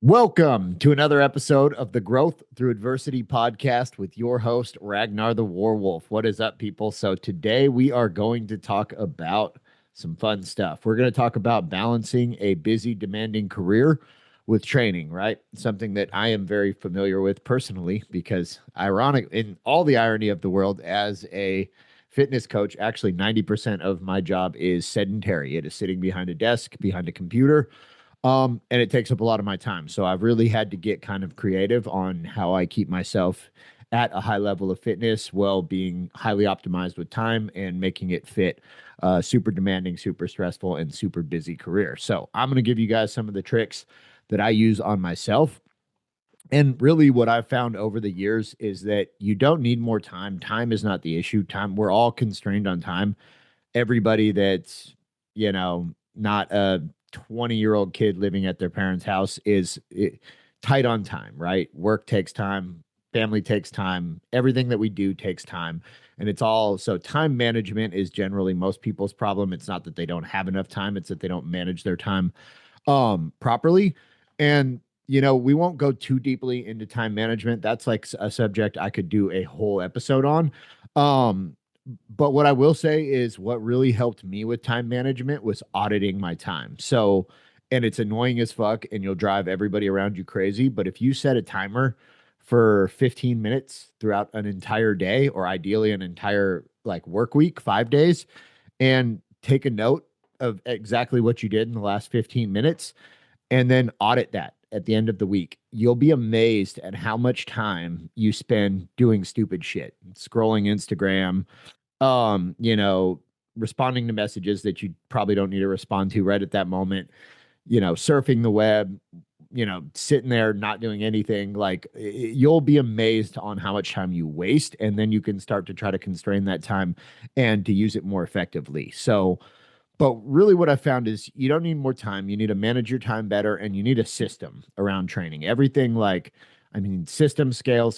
Welcome to another episode of the Growth Through Adversity podcast with your host, Ragnar the Warwolf. What is up, people? So, today we are going to talk about some fun stuff. We're going to talk about balancing a busy, demanding career with training, right? Something that I am very familiar with personally because, ironic, in all the irony of the world, as a fitness coach, actually 90% of my job is sedentary. It is sitting behind a desk, behind a computer, and it takes up a lot of my time. So I've really had to get kind of creative on how I keep myself at a high level of fitness while being highly optimized with time and making it fit super demanding, super stressful, and super busy career. So I'm going to give you guys some of the tricks that I use on myself. And really, what I've found over the years is that you don't need more time. Time is not the issue. Time, we're all constrained on time. Everybody that's, not a 20-year-old kid living at their parents' house is tight on time, right? Work takes time, family takes time, everything that we do takes time. And it's all so time management is generally most people's problem. It's not that they don't have enough time, it's that they don't manage their time properly. And we won't go too deeply into time management. That's like a subject I could do a whole episode on. Um, but what I will say is what really helped me with time management was auditing my time. So, and it's annoying as fuck and you'll drive everybody around you crazy. But if you set a timer for 15 minutes throughout an entire day, or ideally an entire like work week, 5 days, and take a note of exactly what you did in the last 15 minutes, and then audit that at the end of the week, you'll be amazed at how much time you spend doing stupid shit, scrolling Instagram, um, you know, responding to messages that you probably don't need to respond to right at that moment, surfing the web, sitting there not doing anything. Like you'll be amazed on how much time you waste, and then you can start to try to constrain that time and to use it more effectively. So, but really, what I found is you don't need more time. You need to manage your time better, and you need a system around training. Everything like, I mean, system scale,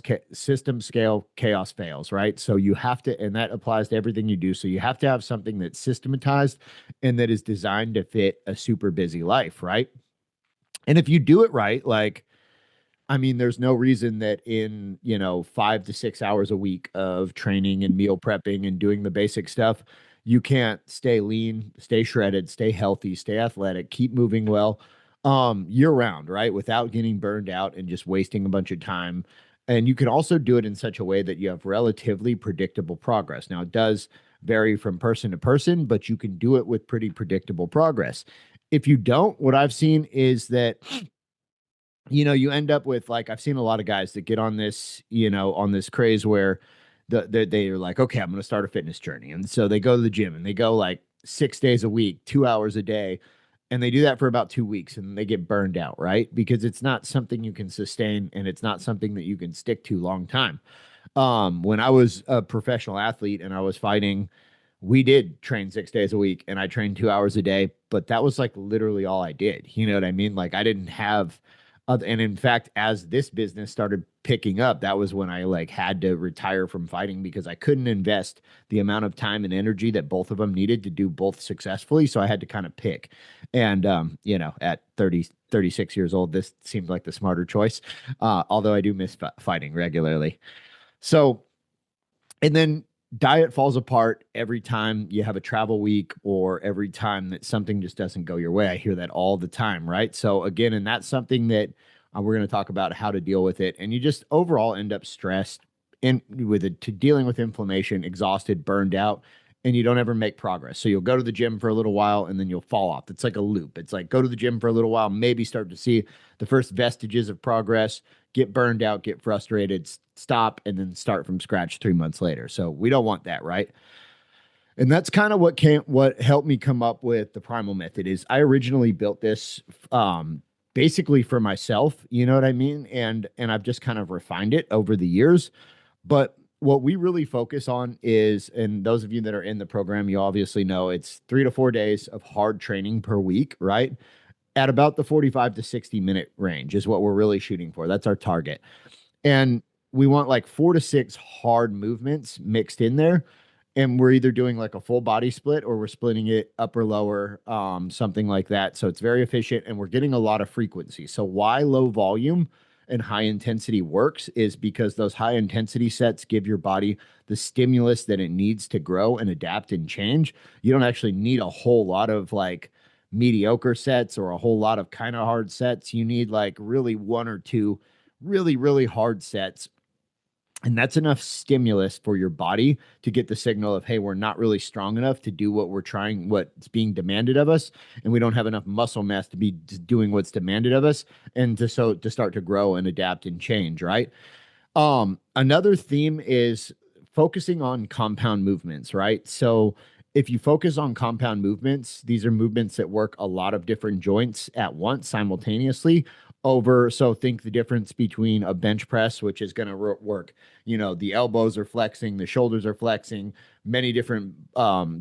chaos fails, right? So you have to, and that applies to everything you do. So you have to have something that's systematized and that is designed to fit a super busy life, right? And if you do it right, like, I mean, there's no reason that in, 5 to 6 hours a week of training and meal prepping and doing the basic stuff, you can't stay lean, stay shredded, stay healthy, stay athletic, keep moving well, year round, right? Without getting burned out and just wasting a bunch of time. And you can also do it in such a way that you have relatively predictable progress. Now, it does vary from person to person, but you can do it with pretty predictable progress. If you don't, what I've seen is that you end up with like I've seen a lot of guys that get on this, on this craze where they're like, okay, I'm going to start a fitness journey, and so they go to the gym and they go like 6 days a week, 2 hours a day, and they do that for about 2 weeks, and they get burned out, right? Because it's not something you can sustain, and it's not something that you can stick to long time. When I was a professional athlete and I was fighting, we did train 6 days a week, and I trained 2 hours a day, but that was like literally all I did. You know what I mean? Like I didn't have and in fact, as this business started picking up, that was when I like had to retire from fighting because I couldn't invest the amount of time and energy that both of them needed to do both successfully. So I had to kind of pick. And, at 36 years old, this seemed like the smarter choice. Although I do miss fighting regularly. So, and then diet falls apart every time you have a travel week or every time that something just doesn't go your way. I hear that all the time, right? So again, and that's something that we're going to talk about how to deal with it. And you just overall end up stressed in with it to dealing with inflammation, exhausted, burned out, and you don't ever make progress. So you'll go to the gym for a little while and then you'll fall off. It's like a loop. It's like go to the gym for a little while, maybe start to see the first vestiges of progress, get burned out, get frustrated, stop, and then start from scratch 3 months later. So we don't want that, right? And that's kind of what helped me come up with the Primal Method. Is I originally built this basically for myself, you know what I mean? And I've just kind of refined it over the years. But what we really focus on is, and those of you that are in the program, you obviously know it's 3 to 4 days of hard training per week, right? At about the 45 to 60 minute range is what we're really shooting for. That's our target. And we want like 4 to 6 hard movements mixed in there. and we're either doing like a full body split or we're splitting it upper lower, something like that. So it's very efficient and we're getting a lot of frequency. So why low volume and high intensity works is because those high intensity sets give your body the stimulus that it needs to grow and adapt and change. You don't actually need a whole lot of like mediocre sets or a whole lot of kind of hard sets. You need like really one or two really, really hard sets, and that's enough stimulus for your body to get the signal of, hey, we're not really strong enough to do what we're trying, what's being demanded of us. And we don't have enough muscle mass to be doing what's demanded of us. And to start to grow and adapt and change, right? Another theme is focusing on compound movements, right? So if you focus on compound movements, these are movements that work a lot of different joints at once simultaneously over. So think the difference between a bench press, which is going to work, the elbows are flexing, the shoulders are flexing, many different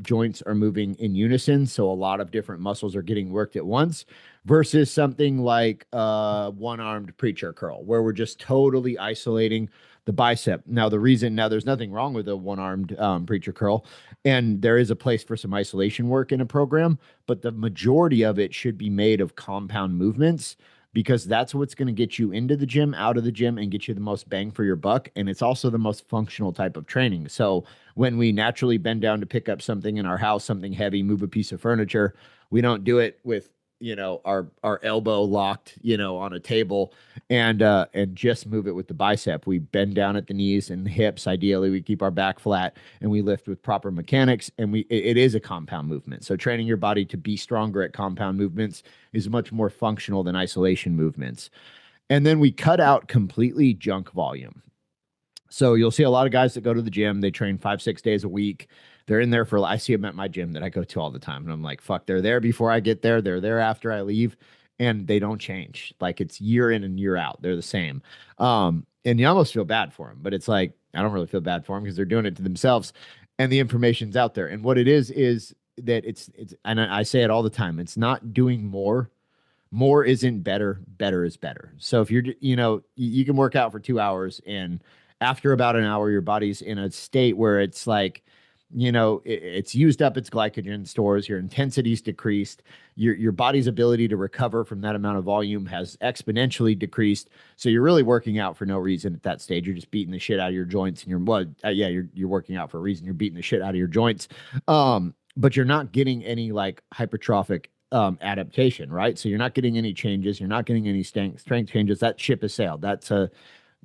joints are moving in unison. So a lot of different muscles are getting worked at once versus something like one-armed preacher curl, where we're just totally isolating the bicep. Now, there's nothing wrong with a one-armed preacher curl, and there is a place for some isolation work in a program, but the majority of it should be made of compound movements because that's what's going to get you into the gym, out of the gym, and get you the most bang for your buck. And it's also the most functional type of training. So when we naturally bend down to pick up something in our house, something heavy, move a piece of furniture, we don't do it with our elbow locked on a table and just move it with the bicep. We bend down at the knees and the hips. Ideally we keep our back flat and we lift with proper mechanics, and it is a compound movement. So training your body to be stronger at compound movements is much more functional than isolation movements. And then we cut out completely junk volume. So you'll see a lot of guys that go to the gym, they train 5-6 days a week. They're in there I see them at my gym that I go to all the time. And I'm like, fuck, they're there before I get there. They're there after I leave, and they don't change. Like it's year in and year out. They're the same. And you almost feel bad for them, but it's like, I don't really feel bad for them because they're doing it to themselves and the information's out there. And what it is that and I say it all the time. It's not doing more. More isn't better. Better is better. So if you can work out for 2 hours, and after about an hour, your body's in a state where it's like, it's used up its glycogen stores, your intensity's decreased, your body's ability to recover from that amount of volume has exponentially decreased. So you're really working out for no reason at that stage. You're just beating the shit out of your joints, and you're working out for a reason. You're beating the shit out of your joints. But you're not getting any like hypertrophic adaptation, right? So you're not getting any changes. You're not getting any strength changes. That ship has sailed. That's the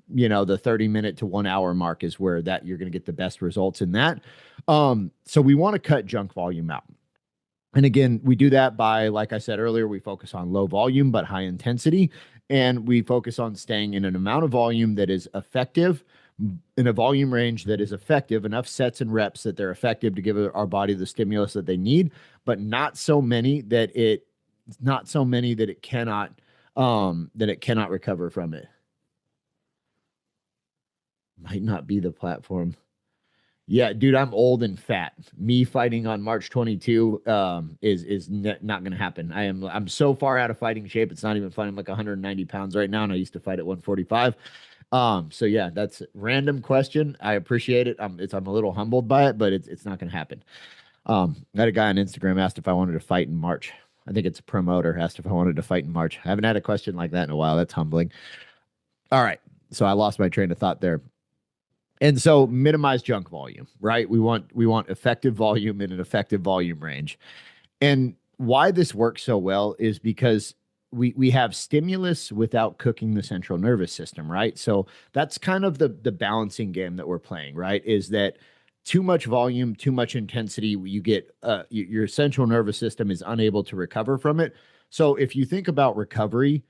30-minute to 1 hour mark is where that you're going to get the best results in that. So we want to cut junk volume out. And again, we do that by, like I said earlier, we focus on low volume, but high intensity. And we focus on staying in an amount of volume that is effective, in a volume range that is effective, enough sets and reps that they're effective to give our body the stimulus that they need, but not so many that it cannot, recover from it. Might not be the platform. Yeah, dude, I'm old and fat. Me fighting on March 22 is not going to happen. I'm so far out of fighting shape. It's not even fun. I'm like 190 pounds right now, and I used to fight at 145. So yeah, that's a random question. I appreciate it. I'm a little humbled by it, but it's not going to happen. I had a guy on Instagram asked if I wanted to fight in March. I think it's a promoter asked if I wanted to fight in March. I haven't had a question like that in a while. That's humbling. All right. So I lost my train of thought there. And so minimize junk volume, right? We want effective volume in an effective volume range. And why this works so well is because we have stimulus without cooking the central nervous system, right? So that's kind of the balancing game that we're playing, right? Is that too much volume, too much intensity, you get your central nervous system is unable to recover from it. So if you think about recovery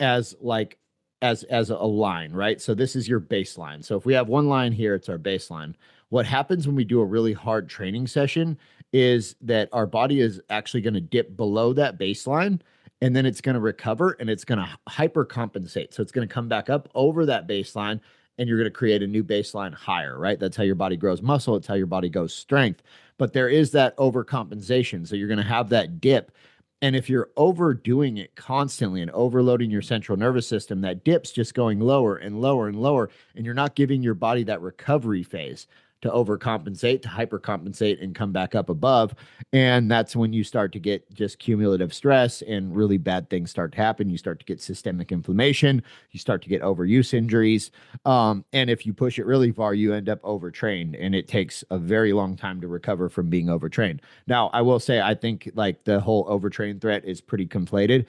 as like as a line, right? So this is your baseline. So if we have one line here, it's our baseline. What happens when we do a really hard training session is that our body is actually going to dip below that baseline, and then it's going to recover and it's going to hypercompensate. So it's going to come back up over that baseline, and you're going to create a new baseline higher, right? That's how your body grows muscle. It's how your body grows strength. But there is that overcompensation. So you're going to have that dip. And if you're overdoing it constantly and overloading your central nervous system, that dip's just going lower and lower and lower, and you're not giving your body that recovery phase. to overcompensate, to hypercompensate, and come back up above. And that's when you start to get just cumulative stress and really bad things start to happen. You start to get systemic inflammation. You start to get overuse injuries. And if you push it really far, you end up overtrained, and it takes a very long time to recover from being overtrained. Now, I will say, I think like the whole overtrain threat is pretty conflated.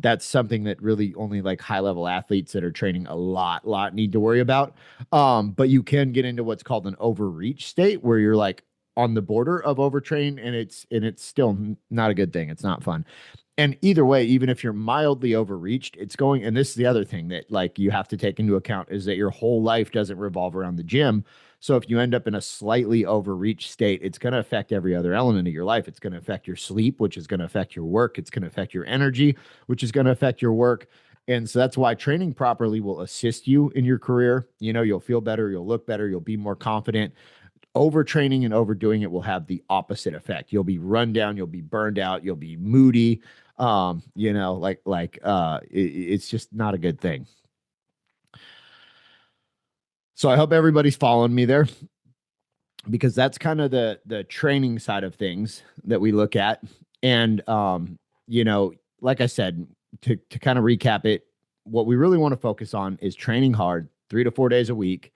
That's something that really only like high level athletes that are training a lot need to worry about. But you can get into what's called an overreach state where you're like on the border of overtrain, and it's still not a good thing. It's not fun. And either way, even if you're mildly overreached, it's going, and this is the other thing that like you have to take into account is that your whole life doesn't revolve around the gym. So if you end up in a slightly overreached state, it's going to affect every other element of your life. It's going to affect your sleep, which is going to affect your work. It's going to affect your energy, which is going to affect your work. And so that's why training properly will assist you in your career. You know, you'll feel better, you'll look better, you'll be more confident. Overtraining and overdoing it will have the opposite effect. You'll be run down, you'll be burned out, you'll be moody. You know, it's just not a good thing. So I hope everybody's following me there, because that's kind of the training side of things that we look at. And you know, like I said, to kind of recap it, what we really want to focus on is training hard 3 to 4 days a week,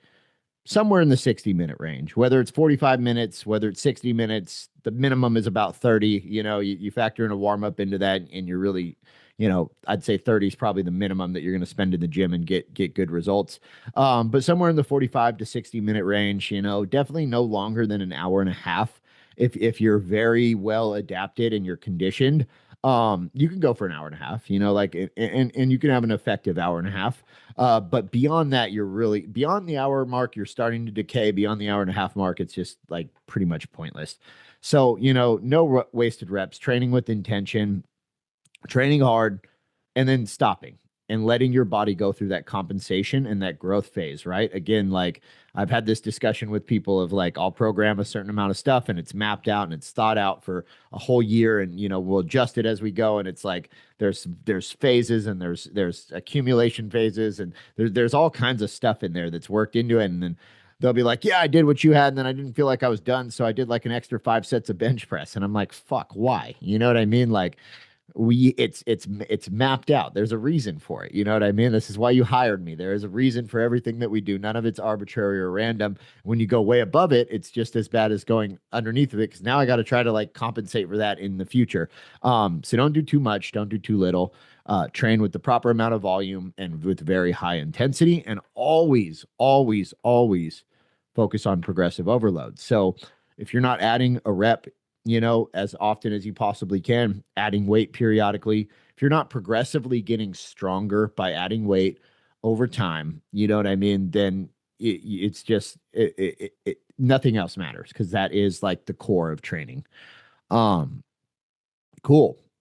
somewhere in the 60-minute range, whether it's 45 minutes, whether it's 60 minutes, the minimum is about 30. You know, you factor in a warm up into that, and you're really, you know, I'd say 30 is probably the minimum that you're going to spend in the gym and get good results. But somewhere in the 45 to 60-minute range, you know, definitely no longer than an hour and a half. If you're very well adapted and you're conditioned, you can go for an hour and a half, you know, like, and you can have an effective hour and a half. But beyond that, you're really beyond the hour mark, you're starting to decay. Beyond the hour and a half mark, it's just like pretty much pointless. So, you know, no wasted reps, training with intention, training hard, and then stopping and letting your body go through that compensation and that growth phase, right? Again, like I've had this discussion with people of like, I'll program a certain amount of stuff and it's mapped out and it's thought out for a whole year, and, you know, we'll adjust it as we go. And it's like, there's phases, and there's accumulation phases, and there's all kinds of stuff in there that's worked into it. And then they'll be like, yeah, I did what you had, and then I didn't feel like I was done, so I did like an extra 5 sets of bench press. And I'm like, fuck, why? You know what I mean? Like, it's mapped out. There's a reason for it. You know what I mean? This is why you hired me. There is a reason for everything that we do. None of it's arbitrary or random. When you go way above it, it's just as bad as going underneath of it, because now I got to try to like compensate for that in the future. So don't do too much, don't do too little. Train with the proper amount of volume and with very high intensity, and always focus on progressive overload. So if you're not adding a rep, you know, as often as you possibly can, adding weight periodically. If you're not progressively getting stronger by adding weight over time, you know what I mean? Then it's just nothing else matters, because that is like the core of training. Cool.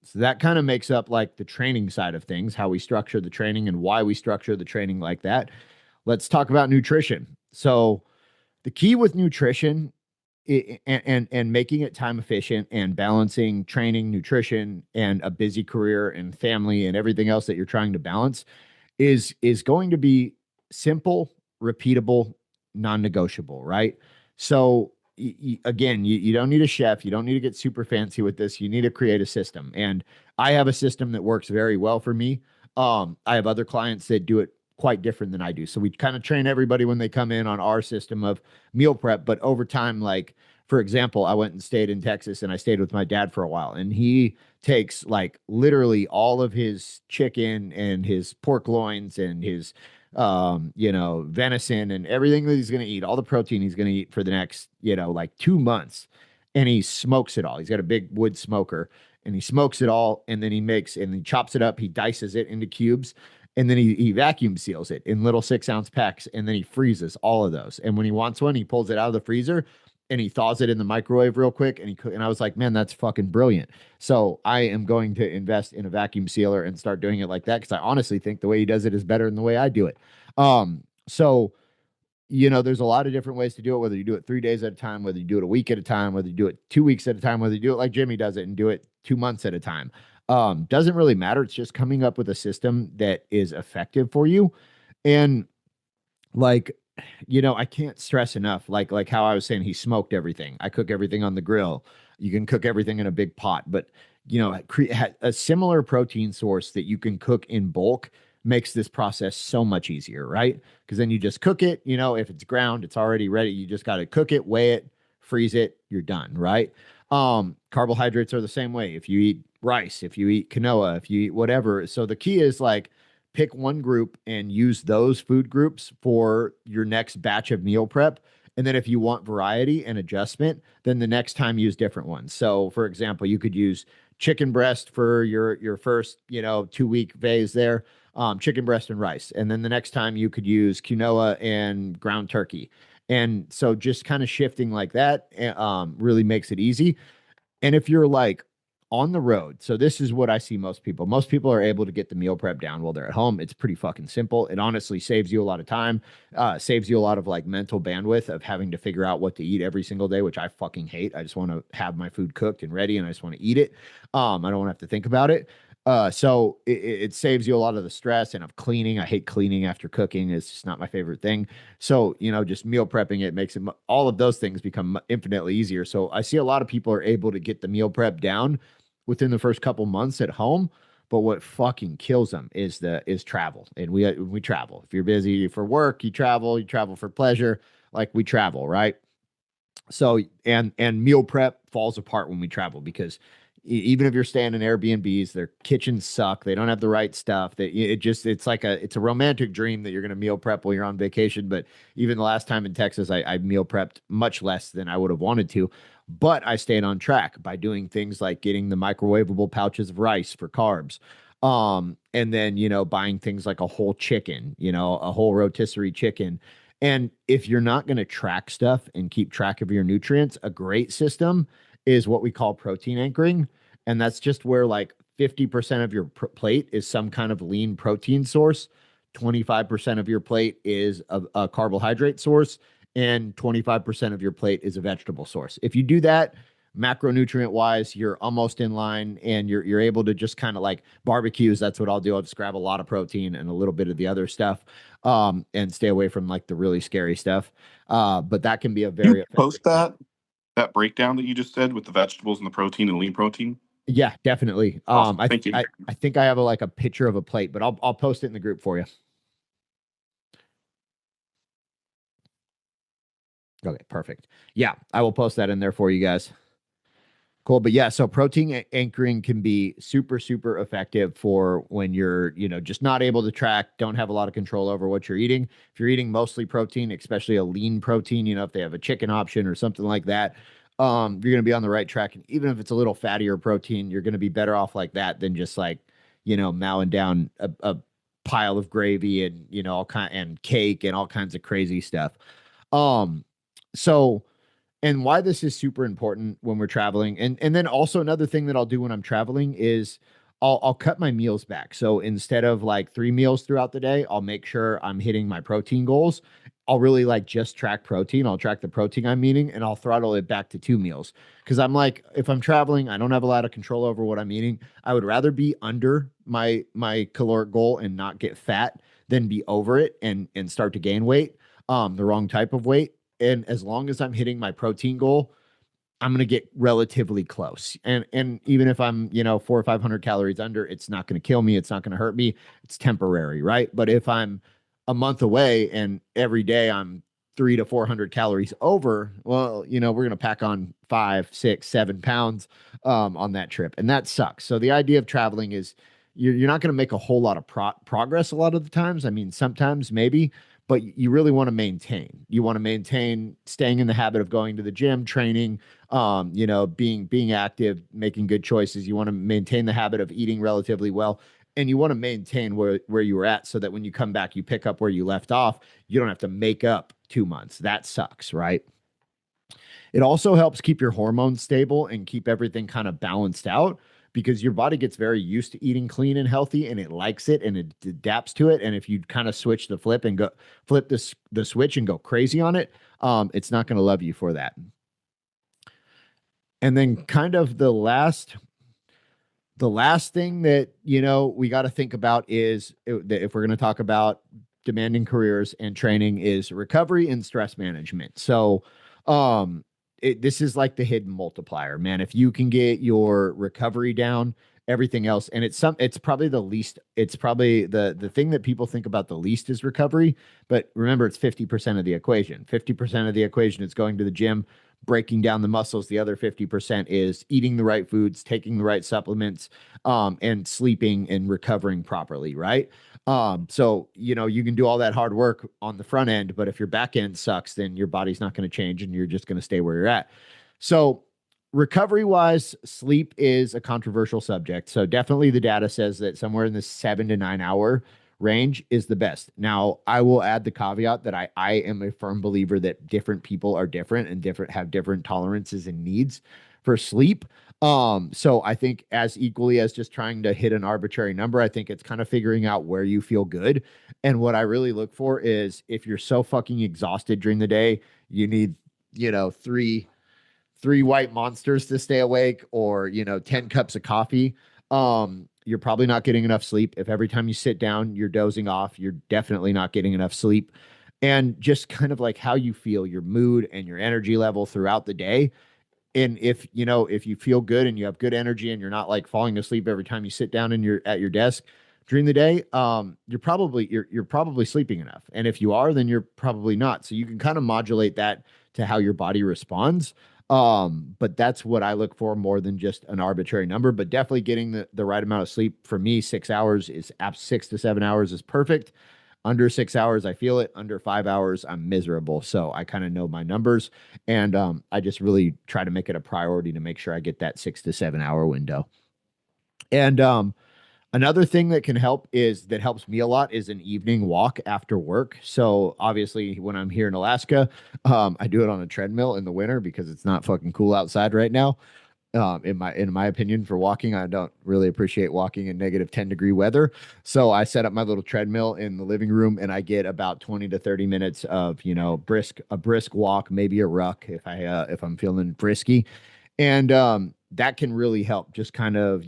So that kind of makes up like the training side of things, how we structure the training and why we structure the training like that. Let's talk about nutrition. So the key with nutrition and making it time efficient and balancing training, nutrition, and a busy career and family and everything else that you're trying to balance is going to be simple, repeatable, non-negotiable, right? So again, you don't need a chef. You don't need to get super fancy with this. You need to create a system. And I have a system that works very well for me. I have other clients that do it quite different than I do. So we kind of train everybody when they come in on our system of meal prep. But over time, like, for example, I went and stayed in Texas, and I stayed with my dad for a while, and he takes like literally all of his chicken and his pork loins and his, you know, venison and everything that he's going to eat, all the protein he's going to eat for the next, you know, like 2 months. And he smokes it all. He's got a big wood smoker, and he smokes it all. And then he chops it up. He dices it into cubes, and then he vacuum seals it in little 6-ounce packs, and then he freezes all of those. And when he wants one, he pulls it out of the freezer and he thaws it in the microwave real quick. And I was like, man, that's fucking brilliant. So I am going to invest in a vacuum sealer and start doing it like that, because I honestly think the way he does it is better than the way I do it. So, you know, there's a lot of different ways to do it, whether you do it 3 days at a time, whether you do it a week at a time, whether you do it 2 weeks at a time, whether you do it like Jimmy does it and do it 2 months at a time. Doesn't really matter. It's just coming up with a system that is effective for you. And like, I can't stress enough, like how I was saying, he smoked everything. I cook everything on the grill. You can cook everything in a big pot, but a similar protein source that you can cook in bulk makes this process so much easier, right? Because then you just cook it. If it's ground, it's already ready. You just got to cook it, weigh it, freeze it, you're done, right? Carbohydrates are the same way. If you eat rice, if you eat quinoa, if you eat whatever. So the key is like pick one group and use those food groups for your next batch of meal prep. And then if you want variety and adjustment, then the next time use different ones. So for example, you could use chicken breast for your first, 2 week phase there, chicken breast and rice. And then the next time you could use quinoa and ground turkey. And so just kind of shifting like that really makes it easy. And if you're like on the road, so this is what I see most people. Most people are able to get the meal prep down while they're at home. It's pretty fucking simple. It honestly saves you a lot of time, saves you a lot of like mental bandwidth of having to figure out what to eat every single day, which I fucking hate. I just want to have my food cooked and ready and I just want to eat it. I don't want to have to think about it. So it saves you a lot of the stress and of cleaning. I hate cleaning after cooking. It's just not my favorite thing. So, just meal prepping, it makes all of those things become infinitely easier. So I see a lot of people are able to get the meal prep down within the first couple months at home. But what fucking kills them is travel. And we travel. If you're busy for work, you travel for pleasure, like we travel, right? So and meal prep falls apart when we travel because even if you're staying in Airbnbs, their kitchens suck. They don't have the right stuff. It's a romantic dream that you're going to meal prep while you're on vacation. But even the last time in Texas, I meal prepped much less than I would have wanted to. But I stayed on track by doing things like getting the microwavable pouches of rice for carbs. And then, buying things like a whole chicken, a whole rotisserie chicken. And if you're not going to track stuff and keep track of your nutrients, a great system is what we call protein anchoring. And that's just where like 50% of your plate is some kind of lean protein source, 25% of your plate is a carbohydrate source, and 25% of your plate is a vegetable source. If you do that, macronutrient wise, you're almost in line and you're able to just kind of like barbecues. That's what I'll do. I'll just grab a lot of protein and a little bit of the other stuff, and stay away from like the really scary stuff. But that can be a You very effective. post that breakdown that you just said with the vegetables and the protein and lean protein. Yeah, definitely. Awesome. Thank you. I think I have like a picture of a plate, but I'll post it in the group for you. Okay, perfect. Yeah, I will post that in there for you guys. Cool. But yeah, so protein anchoring can be super, super effective for when you're, just not able to track, don't have a lot of control over what you're eating. If you're eating mostly protein, especially a lean protein, if they have a chicken option or something like that, you're going to be on the right track. And even if it's a little fattier protein, you're going to be better off like that than just like, mowing down a pile of gravy and, all kind and cake and all kinds of crazy stuff. So, and why this is super important when we're traveling. And then also another thing that I'll do when I'm traveling is I'll cut my meals back. So instead of like 3 meals throughout the day, I'll make sure I'm hitting my protein goals. I'll really like just track protein. I'll track the protein I'm eating and I'll throttle it back to 2 meals. Cause I'm like, if I'm traveling, I don't have a lot of control over what I'm eating. I would rather be under my caloric goal and not get fat than be over it and start to gain weight, the wrong type of weight. And as long as I'm hitting my protein goal, I'm going to get relatively close. And even if I'm, 400 or 500 calories under, it's not going to kill me. It's not going to hurt me. It's temporary, right? But if I'm a month away and every day I'm 300 to 400 calories over, well, we're going to pack on 5, 6, 7 pounds on that trip. And that sucks. So the idea of traveling is you're not going to make a whole lot of progress a lot of the times. I mean, sometimes maybe, but you really want to maintain. You want to maintain staying in the habit of going to the gym, training, being active, making good choices. You want to maintain the habit of eating relatively well, and you want to maintain where you were at so that when you come back, you pick up where you left off. You don't have to make up 2 months. That sucks, right? It also helps keep your hormones stable and keep everything kind of balanced out because your body gets very used to eating clean and healthy and it likes it and it adapts to it. And if you kind of switch the flip the switch and go crazy on it, it's not going to love you for that. And then kind of the last thing that, we got to think about is that if we're going to talk about demanding careers and training is recovery and stress management. So, this is like the hidden multiplier, man. If you can get your recovery down, everything else, and it's probably the least, it's probably the thing that people think about the least is recovery. But remember, it's 50% of the equation. 50% of the equation is going to the gym, breaking down the muscles. The other 50% is eating the right foods, taking the right supplements, and sleeping and recovering properly, right? So you can do all that hard work on the front end, but if your back end sucks, then your body's not going to change and you're just going to stay where you're at. So recovery wise, sleep is a controversial subject. So definitely the data says that somewhere in the 7 to 9 hour range is the best. Now, I will add the caveat that I am a firm believer that different people are different and have different tolerances and needs for sleep. So I think as equally as just trying to hit an arbitrary number, I think it's kind of figuring out where you feel good. And what I really look for is if you're so fucking exhausted during the day, you need, three white monsters to stay awake, or 10 cups of coffee. You're probably not getting enough sleep. If every time you sit down you're dozing off, you're definitely not getting enough sleep. And just kind of like how you feel, your mood and your energy level throughout the day. And if you feel good and you have good energy and you're not like falling asleep every time you sit down and you're at your desk during the day, you're probably sleeping enough. And if you are, then you're probably not. So you can kind of modulate that to how your body responds. But that's what I look for more than just an arbitrary number. But definitely getting the right amount of sleep for me, 6 hours is 6 to 7 hours is perfect. Under 6 hours, I feel it. Under 5 hours, I'm miserable. So I kind of know my numbers, and I just really try to make it a priority to make sure I get that 6 to 7 hour window. And another thing that can help that helps me a lot is an evening walk after work. So obviously, when I'm here in Alaska, I do it on a treadmill in the winter because it's not fucking cool outside right now. In my opinion, for walking, I don't really appreciate walking in -10-degree weather. So I set up my little treadmill in the living room, and I get about 20 to 30 minutes of brisk walk, maybe a ruck if I'm feeling frisky, and that can really help. Just kind of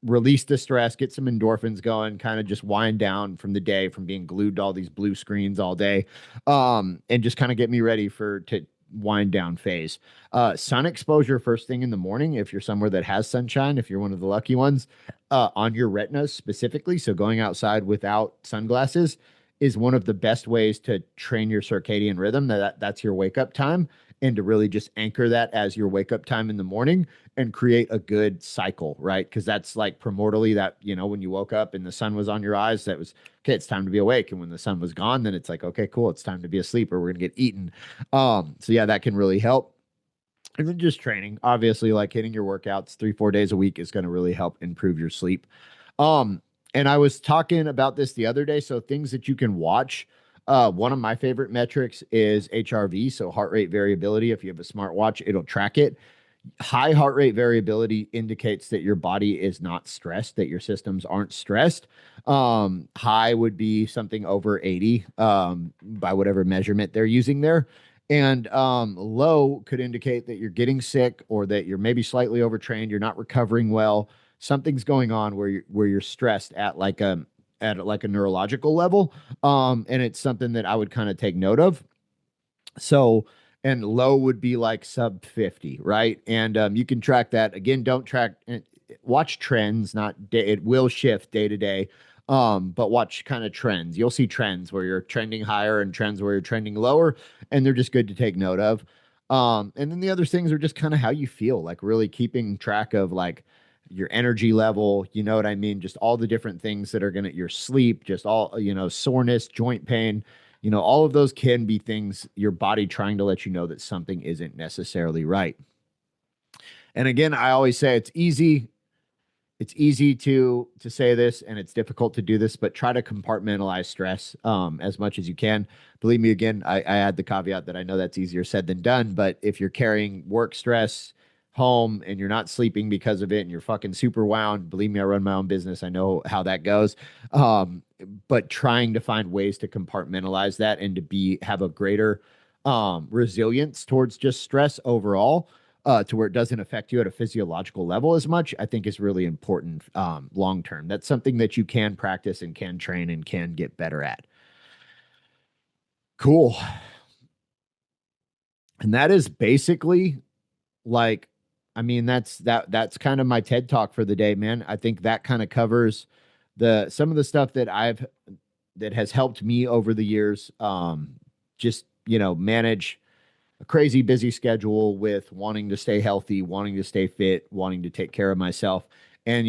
release the stress, get some endorphins going, kind of just wind down from the day, from being glued to all these blue screens all day, and just kind of get me ready to wind down phase. Sun exposure first thing in the morning, if you're somewhere that has sunshine, if you're one of the lucky ones, on your retinas specifically. So going outside without sunglasses is one of the best ways to train your circadian rhythm. That's your wake up time, and to really just anchor that as your wake up time in the morning and create a good cycle, right? Because that's like primordially that, when you woke up and the sun was on your eyes, that was, okay, it's time to be awake. And when the sun was gone, then it's like, okay, cool, it's time to be asleep or we're going to get eaten. So yeah, that can really help. And then just training, obviously, like hitting your workouts 3-4 days a week is going to really help improve your sleep. Um, and I was talking about this the other day. So things that you can watch. One of my favorite metrics is HRV, so heart rate variability. If you have a smartwatch, it'll track it. High heart rate variability indicates that your body is not stressed, that your systems aren't stressed. High would be something over 80, by whatever measurement they're using there. And low could indicate that you're getting sick, or that you're maybe slightly overtrained, you're not recovering well. Something's going on where you're stressed at like a neurological level. And it's something that I would kind of take note of. So, and low would be like sub 50, right? And you can track that. Again, don't track, watch trends, not day, it will shift day to day. But watch kind of trends. You'll see trends where you're trending higher and trends where you're trending lower, and they're just good to take note of. And then the other things are just kind of how you feel, like really keeping track of like your energy level, you know what I mean? Just all the different things that are going to, your sleep, just all, soreness, joint pain, all of those can be things, your body trying to let you know that something isn't necessarily right. And again, I always say it's easy to say this and it's difficult to do this, but try to compartmentalize stress as much as you can. Believe me, again, I add the caveat that I know that's easier said than done, but if you're carrying work stress home and you're not sleeping because of it and you're fucking super wound, believe me, I run my own business, I know how that goes. But trying to find ways to compartmentalize that and to have a greater resilience towards just stress overall, to where it doesn't affect you at a physiological level as much, I think is really important long term. That's something that you can practice and can train and can get better at. Cool. And that is basically like, I mean, that's kind of my TED talk for the day, man. I think that kind of covers the some of the stuff that has helped me over the years. Just, manage a crazy busy schedule with wanting to stay healthy, wanting to stay fit, wanting to take care of myself. And,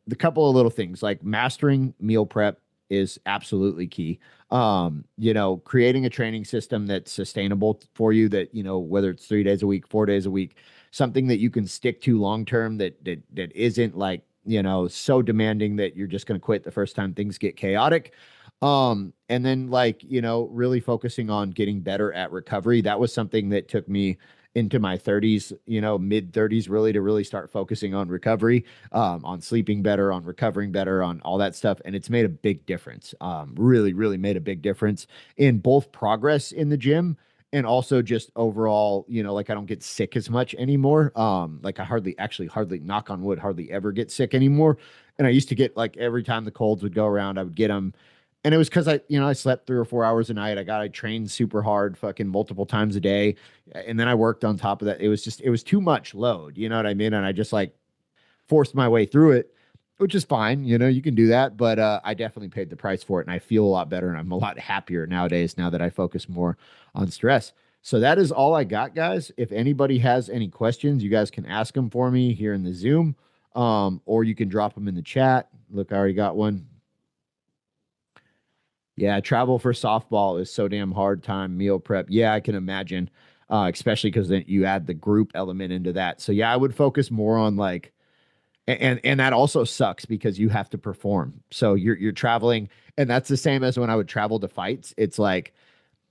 the couple of little things like mastering meal prep is absolutely key. Creating a training system that's sustainable for you that, whether it's 3 days a week, 4 days a week, something that you can stick to long term that isn't like, so demanding that you're just going to quit the first time things get chaotic. And then like, really focusing on getting better at recovery. That was something that took me into my 30s, mid 30s, really to really start focusing on recovery, on sleeping better, on recovering better, on all that stuff. And it's made a big difference. Really, really made a big difference in both progress in the gym and also just overall, like I don't get sick as much anymore. Like I hardly knock on wood, hardly ever get sick anymore. And I used to get like every time the colds would go around, I would get them, and it was because I slept 3 or 4 hours a night. I trained super hard, fucking multiple times a day. And then I worked on top of that. It was too much load. You know what I mean? And I just like forced my way through it, which is fine. You can do that. But I definitely paid the price for it. And I feel a lot better. And I'm a lot happier nowadays now that I focus more on stress. So that is all I got, guys. If anybody has any questions, you guys can ask them for me here in the Zoom, or you can drop them in the chat. Look, I already got one. Yeah, travel for softball is so damn hard time meal prep. Yeah, I can imagine, especially because then you add the group element into that. So yeah, I would focus more on like, and that also sucks because you have to perform. So you're traveling, and that's the same as when I would travel to fights. It's like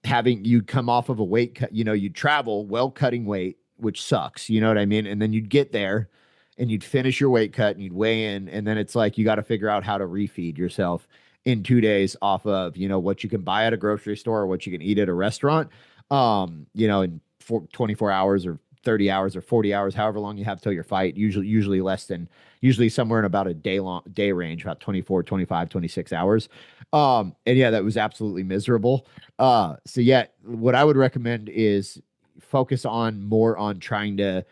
having you come off of a weight cut, you'd travel well cutting weight, which sucks, you know what I mean? And then you'd get there and you'd finish your weight cut and you'd weigh in. And then it's like you got to figure out how to refeed yourself in 2 days off of, what you can buy at a grocery store or what you can eat at a restaurant, in 24 hours or 30 hours or 40 hours, however long you have till your fight, usually less than, usually somewhere in about a day range, about 24, 25, 26 hours. And yeah, that was absolutely miserable. So yeah, what I would recommend is focus on more on trying to,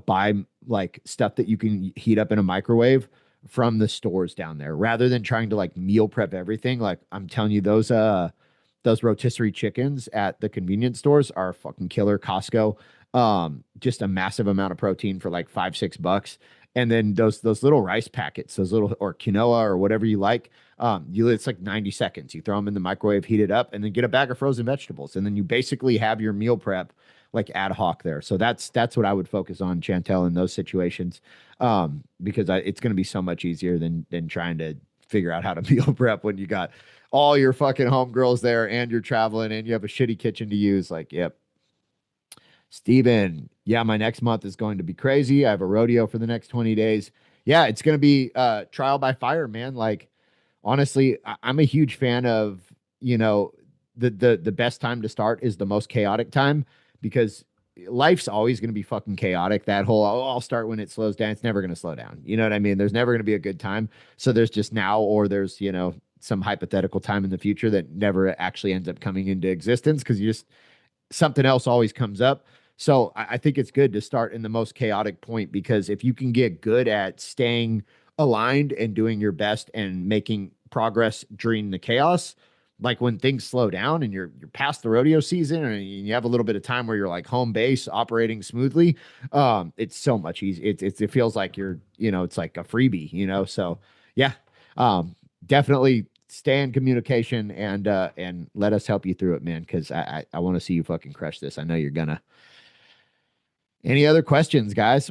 buy like stuff that you can heat up in a microwave from the stores down there rather than trying to like meal prep everything. Like I'm telling you, those rotisserie chickens at the convenience stores are fucking killer. Costco, just a massive amount of protein for like $5, $6. And then those little rice packets, those little or quinoa or whatever you like, it's like 90 seconds. You throw them in the microwave, heat it up, and then get a bag of frozen vegetables, and then you basically have your meal prep like ad hoc there. So that's what I would focus on, Chantel, in those situations, because it's going to be so much easier than trying to figure out how to meal prep when you got all your fucking homegirls there and you're traveling and you have a shitty kitchen to use. Like, yep. Steven, yeah, my next month is going to be crazy. I have a rodeo for the next 20 days. Yeah, it's going to be trial by fire, man. Like, honestly, I'm a huge fan of, the best time to start is the most chaotic time because life's always going to be fucking chaotic. That whole, oh, I'll start when it slows down. It's never going to slow down. You know what I mean? There's never going to be a good time. So there's just now, or there's, some hypothetical time in the future that never actually ends up coming into existence because something else always comes up. So I think it's good to start in the most chaotic point because if you can get good at staying aligned and doing your best and making progress during the chaos, like when things slow down and you're past the rodeo season and you have a little bit of time where you're like home base operating smoothly, it's so much easier. It feels like it's like a freebie, So yeah, definitely stay in communication and let us help you through it, man. Because I want to see you fucking crush this. I know you're gonna. Any other questions, guys?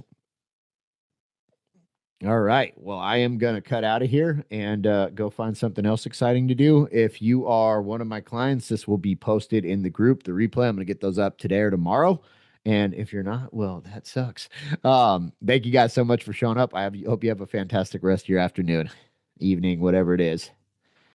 All right. Well, I am going to cut out of here and go find something else exciting to do. If you are one of my clients, this will be posted in the group, the replay. I'm going to get those up today or tomorrow. And if you're not, well, that sucks. Thank you guys so much for showing up. Hope you have a fantastic rest of your afternoon, evening, whatever it is.